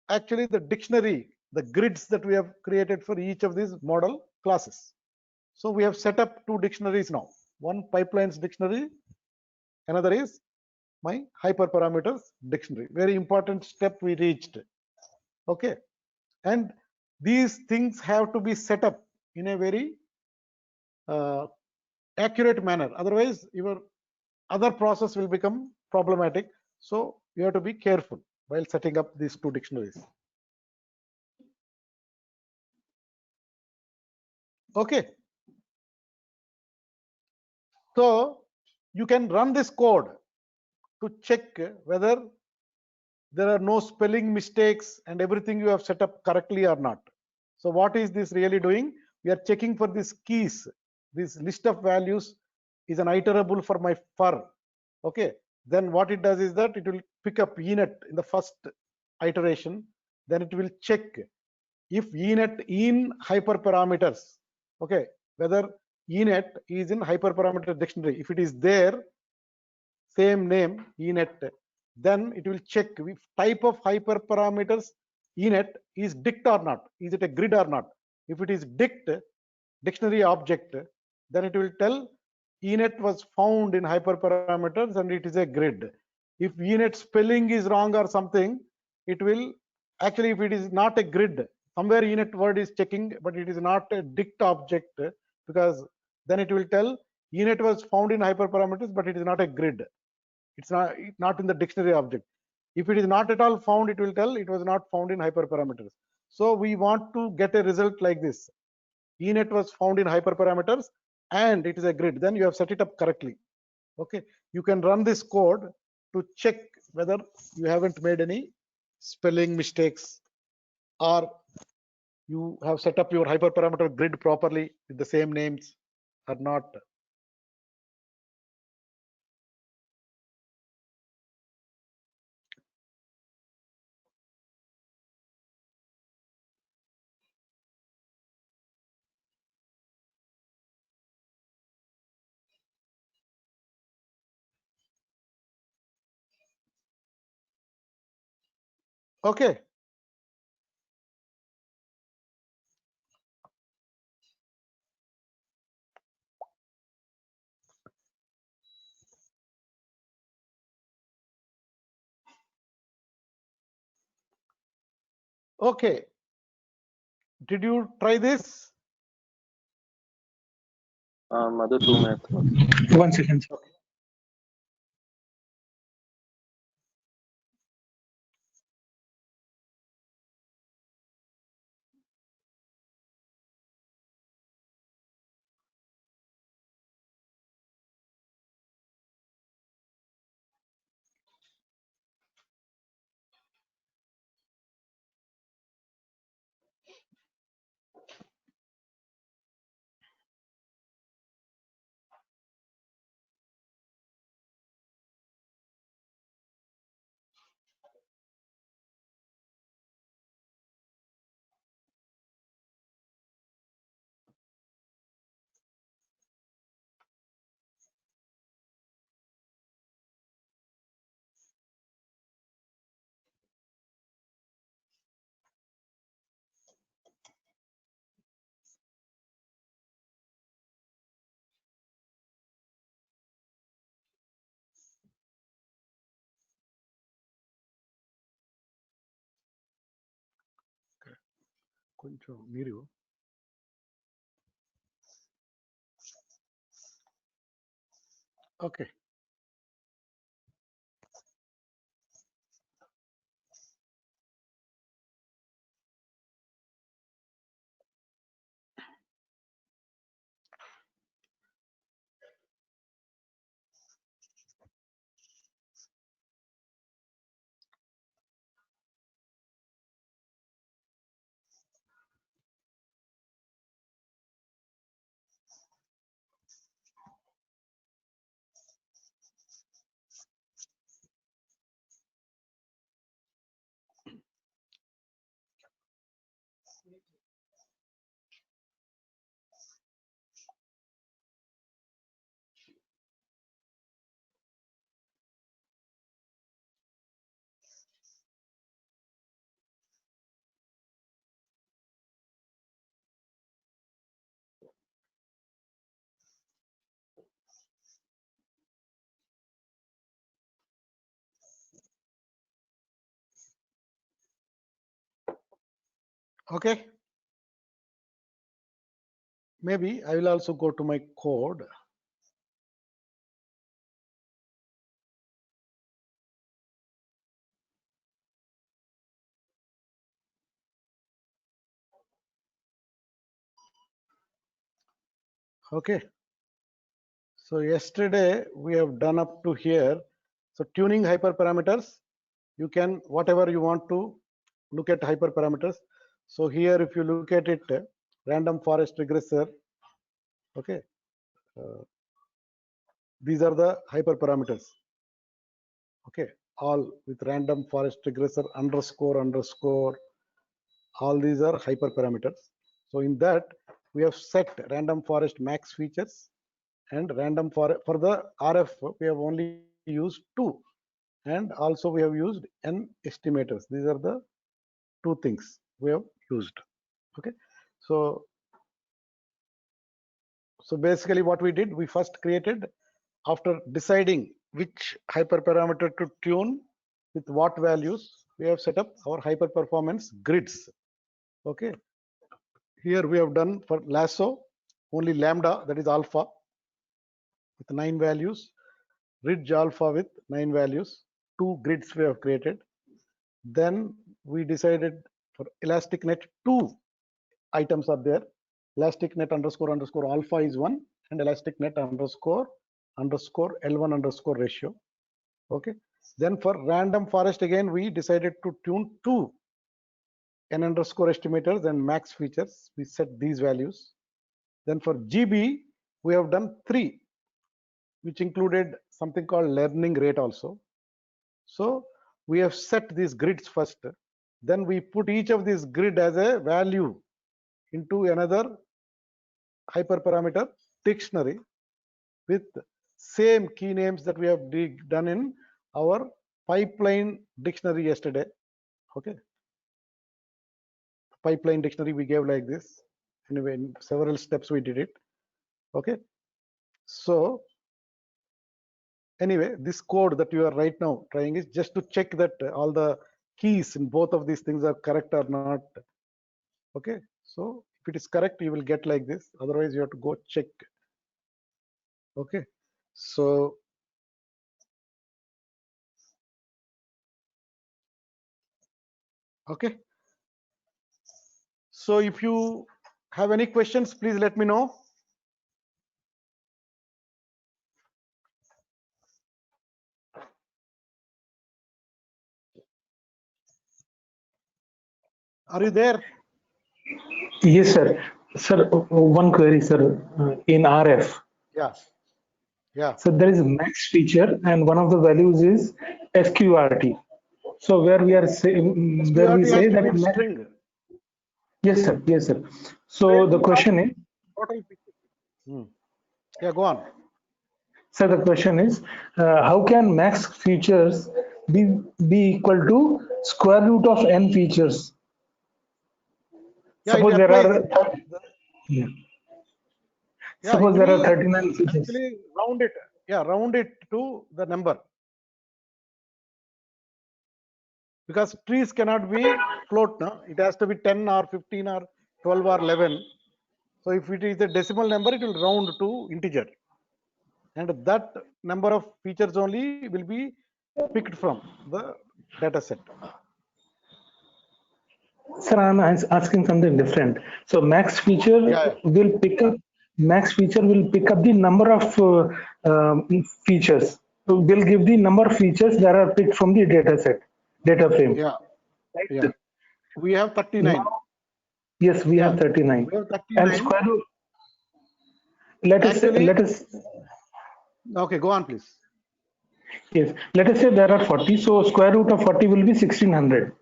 actually the dictionary, the grids that we have created for each of these model classes. So we have set up 2 dictionaries now. One pipelines dictionary, another is my hyperparameters dictionary. Very important step we reached. Okay, and these things have to be set up in a very accurate manner, otherwise your other process will become problematic. So you have to be careful while setting up these 2 dictionaries. Okay, so you can run this code to check whether there are no spelling mistakes and everything you have set up correctly or not. So what is this really doing? We are checking for these keys. This list of values is an iterable for my for. Okay, then what it does is that it will pick up ENet in the first iteration. Then it will check if ENet in hyperparameters. Okay, whether ENet is in hyperparameter dictionary. If it is there, same name ENet, then it will check if type of hyperparameters ENet is dict or not. Is it a grid or not? If it is dict, dictionary object, then it will tell ENet was found in hyperparameters and it is a grid. If ENet spelling is wrong or something, it will actually, if it is not a grid, somewhere ENet word is checking, but it is not a dict object, because then it will tell ENet was found in hyperparameters, but it is not a grid. It's not in the dictionary object. If it is not at all found, it will tell it was not found in hyperparameters. So we want to get a result like this. ENet was found in hyperparameters and it is a grid. Then you have set it up correctly. Okay, you can run this code to check whether you haven't made any spelling mistakes or you have set up your hyperparameter grid properly with the same names or not. Okay. Okay. Did you try this? Madhu, 2 minutes. 1 second. కొంచెం మీరు okay. Okay. Maybe I will also go to my code. Okay. So yesterday we have done up to here. So tuning hyperparameters, you can whatever you want to look at hyperparameters. So here if you look at it, random forest regressor. Okay. These are the hyperparameters. Okay. All with random forest regressor underscore. All these are hyperparameters. So in that we have set random forest max features and random for the RF we have only used 2 and also we have used n estimators. These are the 2 things we have used. Okay, so basically what we did, we first created, after deciding which hyperparameter to tune with what values, we have set up our hyper performance grids. Okay, here we have done for lasso only lambda, that is alpha, with 9 values. ridge alpha with 9 values. 2 grids we have created. Then we decided for elastic net, 2 items are there. Elastic net underscore underscore alpha is 1 and elastic net underscore underscore L1 underscore ratio. Okay. Then for random forest, again, we decided to tune 2 n underscore estimators and max features. We set these values. Then for GB, we have done 3, which included something called learning rate also. So we have set these grids first. Then we put each of these grid as a value into another hyperparameter dictionary with same key names that we have done in our pipeline dictionary yesterday. Okay. Pipeline dictionary we gave like this. Anyway, in several steps we did it. Okay. So anyway, this code that you are right now trying is just to check that all the keys in both of these things are correct or not. Okay. So if it is correct, you will get like this. Otherwise, you have to go check. Okay. So okay. So if you have any questions, please let me know. Are you there? Yes, sir. Sir, one query, sir. In RF, Yeah. Yeah. so there is a max feature, and one of the values is SQRT. So where we are saying, where we SQRT has say to be that in string. yes, sir. Yes, sir. Where So the you have question is, total picture. Yeah, go on. sir, the question is, how can max features be equal to square root of n features? Yeah, it Suppose there applies. are, yeah. Yeah, it Suppose there are will 39 features. actually round it. Yeah, round it to the number. Because trees cannot be float, no? It has to be 10 or 15 or 12 or 11. So if it is a decimal number, it will round to integer. And that number of features only will be picked from the data set. Sir, I'm asking something different. So Yeah. max feature will pick up the number of features. So will give the number of features that are picked from the data set, data frame. Yeah. Right, Yeah. sir? We have 39. Now, yes, we Yeah. have 39. We have And 39. square root, let us say, Actually, okay, go on, please. yes, let us say there are 40. So square root of 40 will be 1600.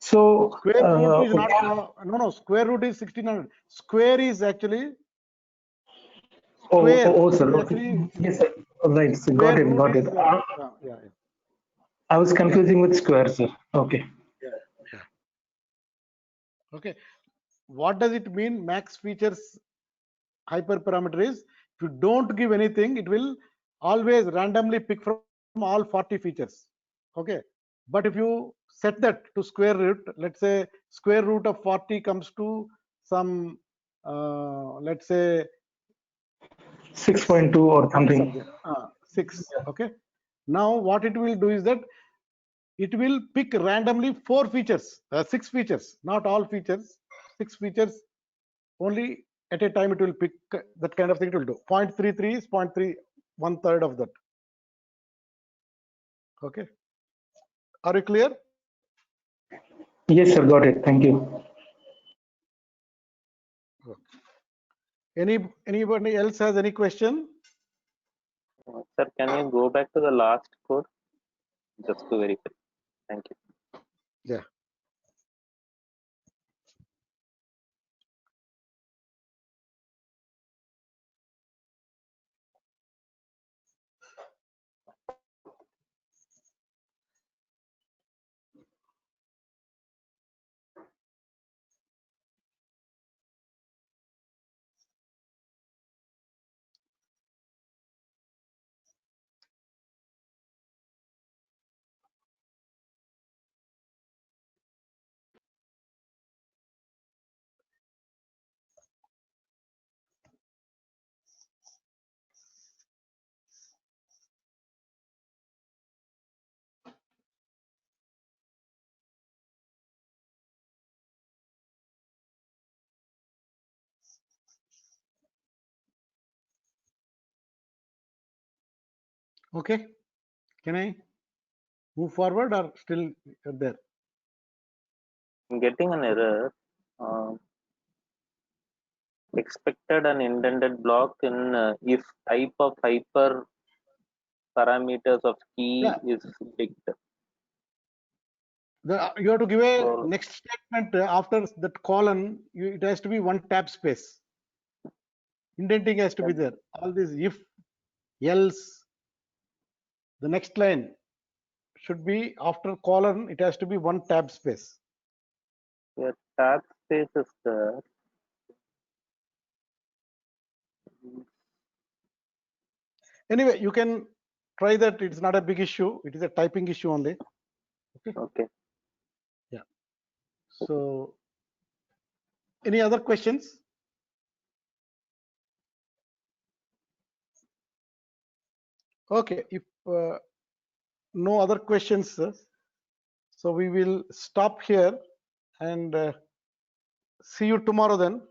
So, Square root is not, no, square root is 1600. Square is actually, sir. Okay. actually, Yes, sir. Right, sir. square Got it, root got is, it. yeah, I was yeah, confusing with square, sir. Okay. yeah, yeah. Okay. What does it mean? Max features hyperparameter is, if you don't give anything, it will always randomly pick from all 40 features. Okay. But if you set that to square root, let's say square root of 40 comes to some, let's say 6 6.2 or point something. something, 6. Okay. Now what it will do is that it will pick randomly 4 features, 6 features, not all features, 6 features only at a time. It will pick that kind of thing. It will do 0.33 is 0.3, 1/3 of that. Okay. Are you clear? Yes, sir. Got it. Thank you. Anybody else has any question? Sir, can you go back to the last code just to verify? Thank you. Yeah. Okay, can I move forward or still there? I'm getting an error. Expected and intended block in if type of hyper parameters of key Yeah, is picked. you have to give a So next statement after that colon. It has to be one tab space. Indenting has to be there. All these if, else, the next line should be after colon. It has to be one tab space. your tab space is there. Anyway, you can try that. It's not a big issue. It is a typing issue only. Okay. Yeah. So, any other questions? Okay. If no other questions, so we will stop here and see you tomorrow then.